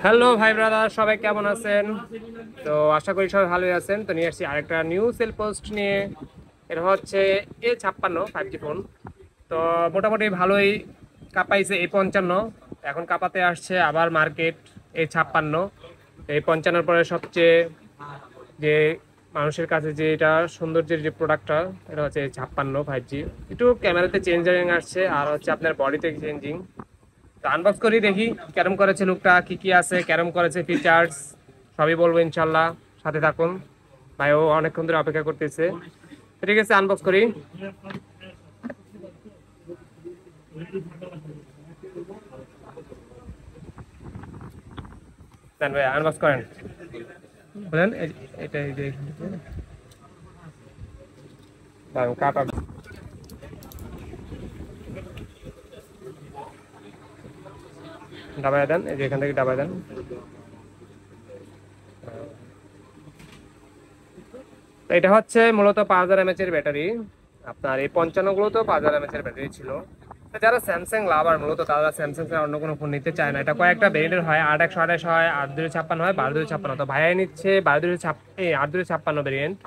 Hello ভাই brother, সবাই কেমন আছেন? তো আশা করি সবাই ভালোই আছেন। তো নিয়ে আসছি আরেকটা নিউ সেল পোস্ট নিয়ে। এটা হচ্ছে A56 5G ফোন। তো মোটামুটি ভালোই কাঁপাইছে A55, এখন কাঁপাতে আসছে আবার মার্কেট A56। A55 পরে সবচেয়ে যে মানুষের কাছে যে এটা সৌন্দর্যের যে প্রোডাক্টটা, এটা হচ্ছে A56 5G। একটু ক্যামেরাতে চেঞ্জিং আসছে আর হচ্ছে আপনার বডিতে চেঞ্জিং। তো আনবক্স করি, দেখি কেরম করেছে লুকটা, কি কি আছে, কেরম করেছে ফিচার্স, সবই বলবো ইনশাল্লাহ। সাথে থাকুন ভাই, ও অনেকক্ষণ ধরে অপেক্ষা করতেছে। তো ঠিক আছে, আনবক্স করি। দেন ভাই, আনবক্স করেন। বলেন এটা এই যে কাটা ডাবায় দেন, এই যে এখান থেকে ডাবায় দেন। তো এটা হচ্ছে মূলত 5000 mAh এর ব্যাটারি। আপনার এই 55 গুলো তো 5000 mAh এর ব্যাটারি ছিল। তো যারা স্যামসাং লাভার মূলত তারা স্যামসাং ছাড়া অন্য কোনো ফোন নিতে চায় না। এটা কয়েকটা ভেরিয়েন্টের হয়, 8128 হয়, 8256 হয়, 12256। তো ভাইয়া নিচ্ছে 8256 ভেরিয়েন্ট।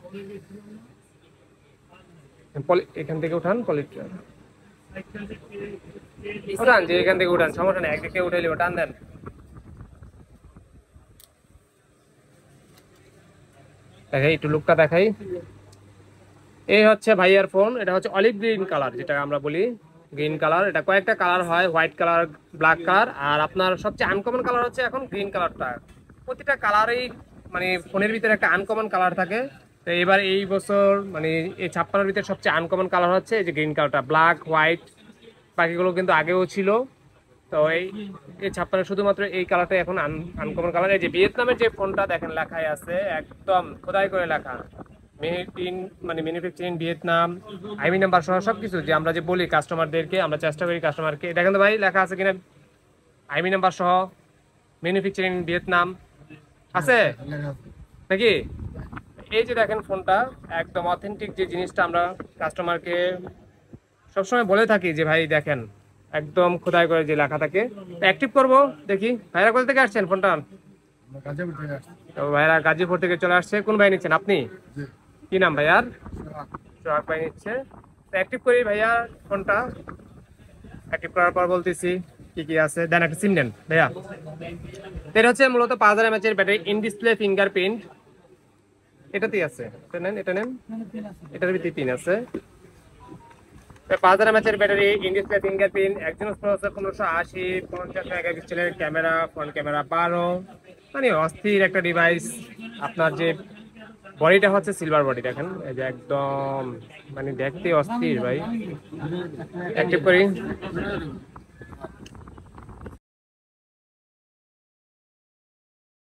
এখান থেকে উঠান, উঠান, যে এখান থেকে উঠান, সমস্যা নেই, একদিকে উঠাইলে টান দেন। দেখাই একটু লুকটা দেখাই। এই হচ্ছে ভাইয়ার ফোন। এটা হচ্ছে অলিভ গ্রিন কালার, যেটা আমরা বলি গ্রিন কালার। এটা কয়েকটা কালার হয়, হোয়াইট কালার, ব্ল্যাক কালার, আর আপনার সবচেয়ে আনকমন কালার হচ্ছে এখন গ্রিন কালারটা। প্রতিটা কালারেই মানে ফোনের ভিতরে একটা আনকমন কালার থাকে। তো এবার এই বছর মানে এই 56 ভিতরে সবচেয়ে আনকমন কালার হচ্ছে এই যে গ্রিন কালারটা, ব্ল্যাক হোয়াইট, বাকিগুলো কিন্তু আগেও ছিল। তো এই এই 56 শুধুমাত্র এই কালারটা এখন আনকমন কালার। এই যে ভিয়েতনামের যে ফোনটা দেখেন লেখাই আছে, একদম খোদাই করে লেখা, মেড ইন মানে ম্যানুফ্যাকচারিং ভিয়েতনাম, আইমি নাম্বার সহ সবকিছু যে আমরা যে বলি কাস্টমারদেরকে, আমরা চেষ্টা করি কাস্টমারকে, দেখেন তো ভাই লেখা আছে কিনা, আইমি নাম্বার সহ ম্যানুফ্যাকচারিং ভিয়েতনাম আছে নাকি? এই যে দেখেন ফোনটা একদম অথেন্টিক যে জিনিসটা আমরা কাস্টমারকে সবসময় বলে থাকি যে ভাই দেখেন একদম খোদাই করে যে লেখা থাকে। অ্যাক্টিভ করব, দেখি ভাইরা কোথা থেকে আসছেন ফোনটা? তো ভাইরা গাজীপুর থেকে চলে আসছে। কোন ভাই নিচ্ছেন আপনি? কি নাম ভাইয়ার? সোহাগ ভাই নিচ্ছে। তো অ্যাক্টিভ করি ভাইয়া ফোনটা। অ্যাক্টিভ করার পর বলতেছি কি কি আছে। দেন একটা সিম দেন ভাইয়া। এটা হচ্ছে মূলত 5000 mAh এর ব্যাটারি, ইন ডিসপ্লে ফিঙ্গারপ্রিন্ট এটাতেই আছে। এটা নেন, এটা নেন, এটার ভিতরে পিন আছে। 5000 mAh battery, in display fingerprint, Exynos processor 1580, 50 মেগাপিক্সেলের ক্যামেরা, ফ্রন্ট ক্যামেরা 12, মানে অস্থির একটা ডিভাইস। আপনার যে বডিটা হচ্ছে সিলভার বডি, দেখেন এই যে একদম মানে দেখতে অস্থির ভাই। অ্যাক্টিভ করি।